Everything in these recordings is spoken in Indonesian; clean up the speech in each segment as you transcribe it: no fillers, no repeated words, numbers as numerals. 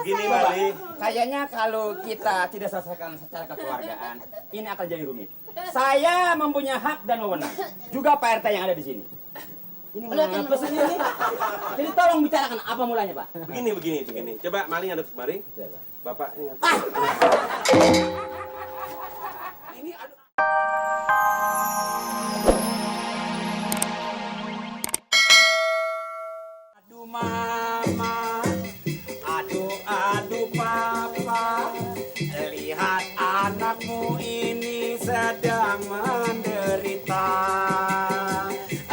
Begini Bali. Kayaknya kalau kita tidak selesaikan secara kekeluargaan, ini akan jadi rumit. Saya mempunyai hak dan wewenang. Juga Pak RT yang ada di sini. Ini apa sih ini? Jadi tolong bicarakan apa mulanya, Pak? Begini. Coba maling aduk kemari. Bapak ingat. Ini aduh. Aduh mama, aduh papa, lihat anakmu ini sedang menderita.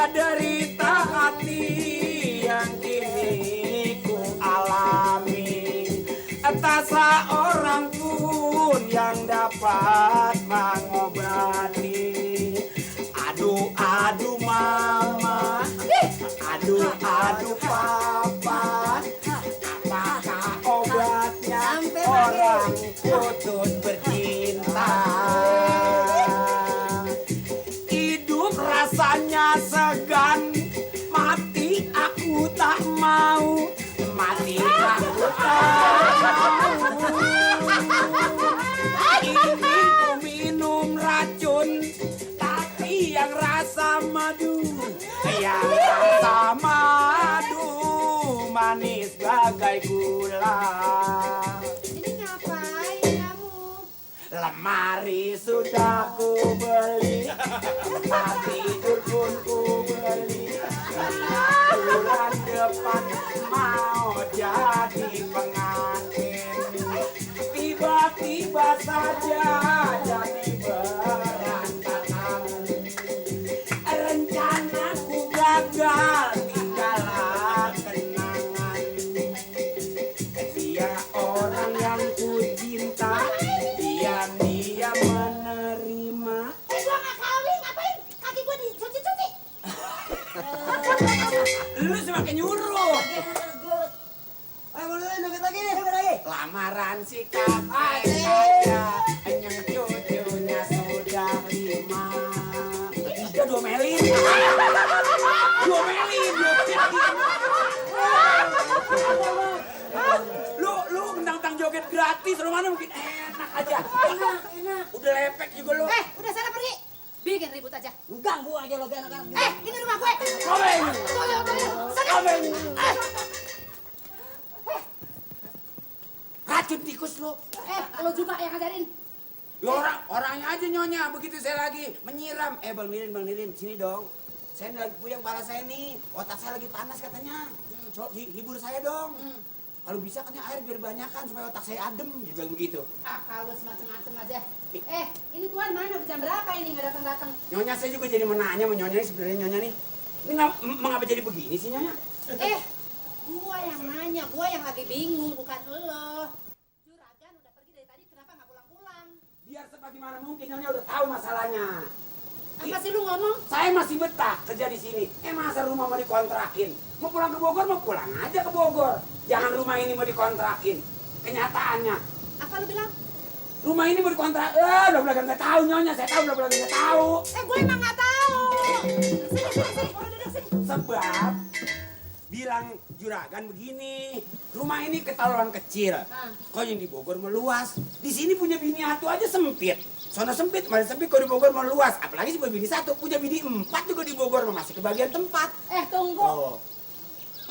Derita hati yang kini ku alami. Tak seorang pun yang dapat mengobati. Aduh mama, aduh papa, apakah obatnya orang putus bercinta? Hidup rasanya segan, mati aku tak mau, mati aku tak mau. Ingin ku minum racun, tapi yang rasa madu, yang rasa madu manis bagai gula. Ini ngapain kamu? Lemari sudah ku beli, tempat tidur pun ku beli. Bulan depan mau jadi pengantin, tiba-tiba saja jadi berantakan. Rencanaku gagal, tinggallah kenangan. Dia orang yang ku cinta, dia menerima. Gua nggak kawin, ngapain? Kaki gua dicuci-cuci. Lu semakin nyuruh. Ayo mulai nugget lagi nih, nugget lagi. Lamaran si kakek saya, yang cucunya sudah 5. Udah diomelin. Lu mentang-mentang joget gratis, rumahnya mungkin enak aja. Enak. Udah lepek juga lu. Udah sana pergi. Bikin ribut aja. Ganggu aja lo anak-anak. Ini rumah gue. Komen. Toyo. Sana. Komen. Racun tikus lu. Lo juga yang ngajarin. Ya orangnya aja nyonya, begitu saya lagi menyiram. Bang Nilin, sini dong. Saya lagi puyeng kepala saya nih, otak saya lagi panas katanya. So, hibur saya dong. Kalau bisa katanya air biar banyakan supaya otak saya adem, dia bilang begitu. Kalau semacam-macam aja. Ini tuan mana? Udah jam berapa ini nggak datang-datang? Nyonya saya juga jadi menanya sama nyonya ini sebenarnya nyonya nih. Ini mengapa jadi begini sih nyonya? Gua yang nanya, gua yang lagi bingung, bukan lo. Juragan udah pergi dari tadi, kenapa nggak pulang-pulang? Biar sebagaimana mungkin nyonya udah tahu masalahnya. Apa sih lu ngomong? Saya masih betah kerja di sini. Masa rumah mau dikontrakin? Mau pulang ke Bogor, mau pulang aja ke Bogor. Jangan rumah ini mau dikontrakin. Kenyataannya. Apa lu bilang? Rumah ini mau dikontrak. Belah-belah nggak tahu nyonya. Saya tahu belah-belah nggak tahu. Gue emang nggak tahu. Sini. Udah duduk sini. Sebab bilang juragan begini. Rumah ini ketaluan kecil. Kok yang di Bogor meluas. Di sini punya bini satu aja sempit. Sono sempit, malah sempit. Kalau di Bogor meluas. Apalagi sih punya bini 1. Punya bini 4 juga di Bogor. Masih kebagian tempat. Tunggu. Oh,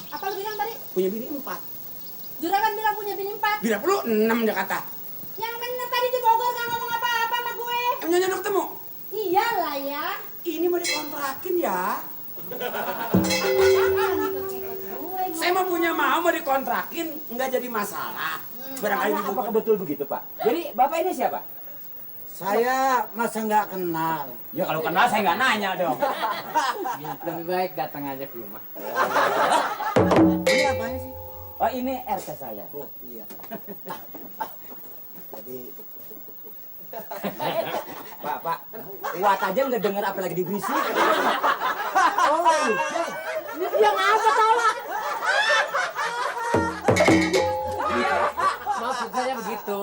Apa lu bilang tadi? punya bini 4. Juragan bilang punya bini 4. Bila perlu 6 dia kata. Yang bener tadi di Bogor nggak ngomong apa-apa sama gue. Nyonya udah ketemu? Iyalah ya. Ini mau dikontrakin ya. Saya mau punya mau dikontrakin, nggak jadi masalah. Barangkali di Bogor. Apakah betul begitu, Pak? Jadi Bapak ini siapa? Saya masa nggak kenal. Ya kalau kenal saya nggak nanya dong. Lebih baik datang aja ke rumah. Ini apanya sih? Oh ini RT saya. Oh iya. Jadi Pak, kuat aja nggak denger apa lagi diberisik. Ini dia ngapa tau lah. Maksud saya begitu.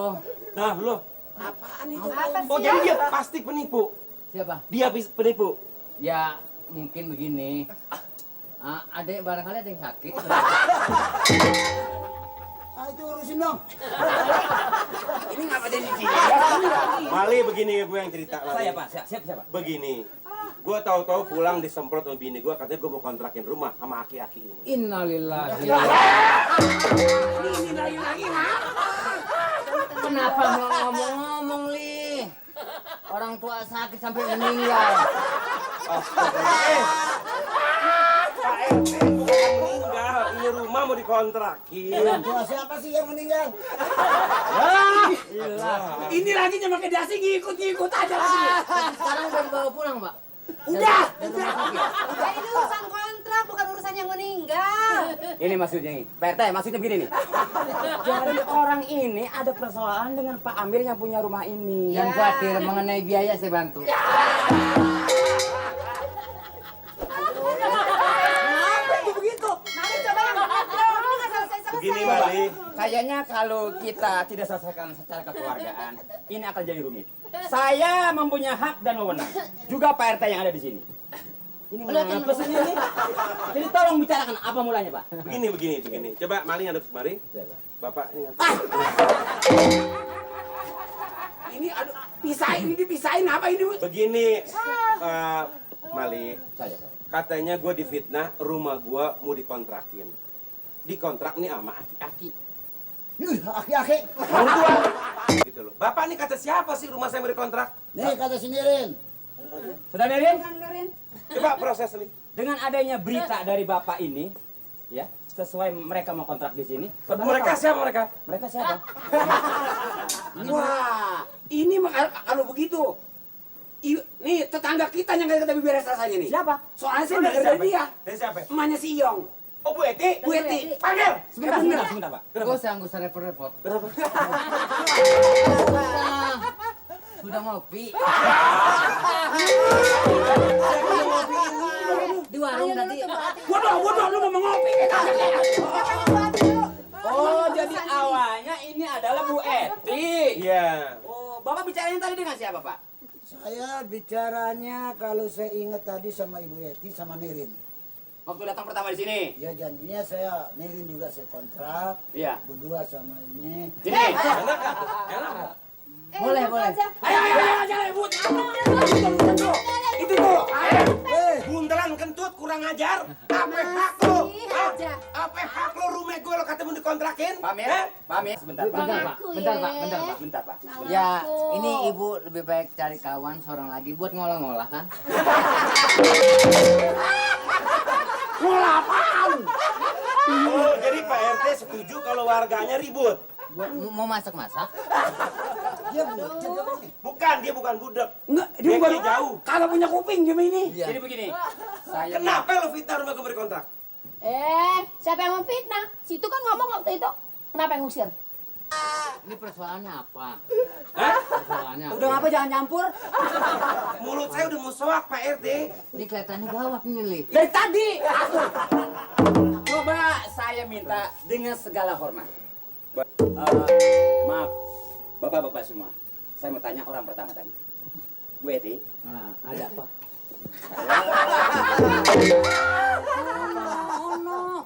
Nah, lo. Apaan itu? Apa Oh, sih? jadi dia pasti penipu. Siapa? Dia penipu. Ya mungkin begini. Adek barangkali ada yang sakit. Ah, itu urusin dong. Ini ngapa jadi sini? Mali begini gue yang cerita. Mali. Saya Pak, siapa? Begini. Gue tahu-tahu pulang disemprot sama bini gue, katanya gue mau kontrakin rumah sama aki-aki ini. Innalillahi. Ini lagi nah. Kenapa mau ngomong-ngomong, Li? Orang tua sakit sampai meninggal. Pak RT bukan meninggal, ini rumah mau dikontrakin. Tua siapa sih yang meninggal? Ini lagi cuma ke dasi ngikut-ngikut aja lagi. Sekarang udah dibawa pulang, Pak. Udah. Ya ini urusan kontrak, bukan urusan yang meninggal. Ini maksudnya nih. Pak RT, maksudnya begini nih. Jadi orang ini ada persoalan dengan Pak Amir yang punya rumah ini. Yang khawatir mengenai biaya saya bantu. Mari coba yang benar dong, ini nggak selesai-selesai. Begini Mali, Kayaknya kalau kita tidak selesaikan secara kekeluargaan, ini akan jadi rumit. Saya mempunyai hak dan wewenang. Juga Pak RT yang ada di sini. Ini apa sih ini? Jadi tolong bicarakan apa mulanya, Pak. begini. Coba Mali ngadep kemari. Bapak ingat. Ini aduh, pisahin ini dipisahin apa ini? Begini, Mali. Saya, Pak. Katanya gue difitnah, rumah gue mau dikontrakin. Dikontrak nih sama aki-aki. Aki-aki. Orang tua. Gitu loh. Bapak nih kata siapa sih rumah saya mau dikontrak? Nih kata sinirin. Sudah Nerin? Coba proses nih. Dengan adanya berita dari Bapak ini, ya, sesuai mereka mau kontrak di sini. Mereka siapa mereka? Mereka siapa? Wah, ini kalau begitu. Nih tetangga kita yang kita beres rasanya nih. Siapa? Soalnya saya dengar dari dia. Dari siapa? Emaknya si Iyong. Oh Bu Eti. Bu Eti. Panggil. Sebentar, Pak. Gak usah repot-repot. Sudah ngopi. Di warung tadi. Bodoh, lu mau ngopi kita. Oh, jadi awalnya ini adalah Bu Eti. Iya. Oh, Bapak bicaranya tadi dengan siapa, Pak? Saya bicaranya kalau saya ingat tadi sama Ibu Eti sama Nirin. Waktu datang pertama di sini. Ya janjinya saya Nirin juga saya kontrak. Iya. Berdua sama ini. Sini. Enak. Boleh. Ayo, Bu. Itu tuh. Bundelan kentut kurang ajar. Apa hak lo? aja. Apa hak lo rumah gue lo kata mau dikontrakin? Pak Amir, Pak Amir, sebentar, Pak. Bentar, Pak. Ya, ini ibu lebih baik cari kawan seorang lagi buat ngolah-ngolah kan? Oh, jadi Pak RT setuju kalau warganya ribut? Mau masak-masak? Dia bukan. Bukan, dia bukan budak. Enggak, dia Dia bukan jauh. kagak punya kuping gimana ini? Jadi begini. Saya Kenapa lo fitnah rumah gue beri kontrak? Siapa yang memfitnah? Situ kan ngomong waktu itu. Kenapa yang ngusir? Ini persoalannya apa? Hah? Persoalannya apa? udah ngapa jangan campur? Mulut saya udah mau soak Pak RT. Ini kelihatannya gawat nih, Li. Dari tadi. Coba saya minta dengan segala hormat. Maaf, bapak-bapak semua. Saya mau tanya orang pertama tadi. Bu Eti. Nah, ada apa? Oh no.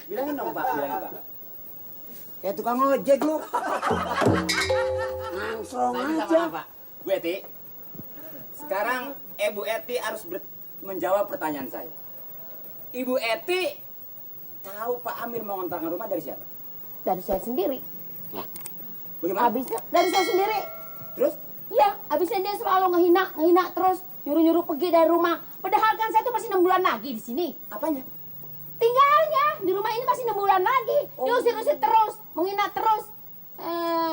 Bilangin dong Pak, bilangin Pak. Kayak tukang ojek lu. Langsung Tanya aja. sama Pak. Bu Eti. Sekarang Ibu Eti harus menjawab pertanyaan saya. Ibu Eti tahu Pak Amir mau ngontrakkan rumah dari siapa? Dari saya sendiri. Bagaimana? Habisnya dari saya sendiri. Terus? Iya, habisnya dia selalu ngehina terus, nyuruh-nyuruh pergi dari rumah. Padahal kan saya tuh masih 6 bulan lagi di sini. Apanya? Tinggalnya di rumah ini masih 6 bulan lagi. Diusir-usir terus, menghina terus.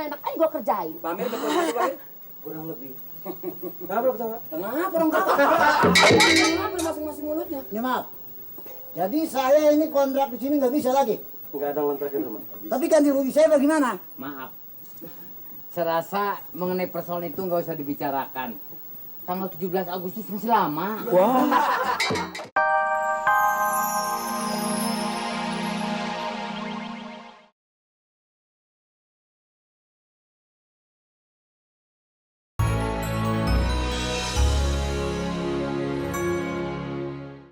Enak aja gua kerjain. Pak Amir betul itu Pak Amir? Kurang lebih. Kenapa lo ketawa? Kenapa orang kata? Kenapa masing-masing mulutnya? Ini maaf. Jadi saya ini kontrak di sini nggak bisa lagi. Enggak ada ngontrakin rumah. Tapi ganti rugi saya bagaimana? Maaf. Serasa mengenai persoalan itu nggak usah dibicarakan. Tanggal 17 Agustus masih lama. Wah.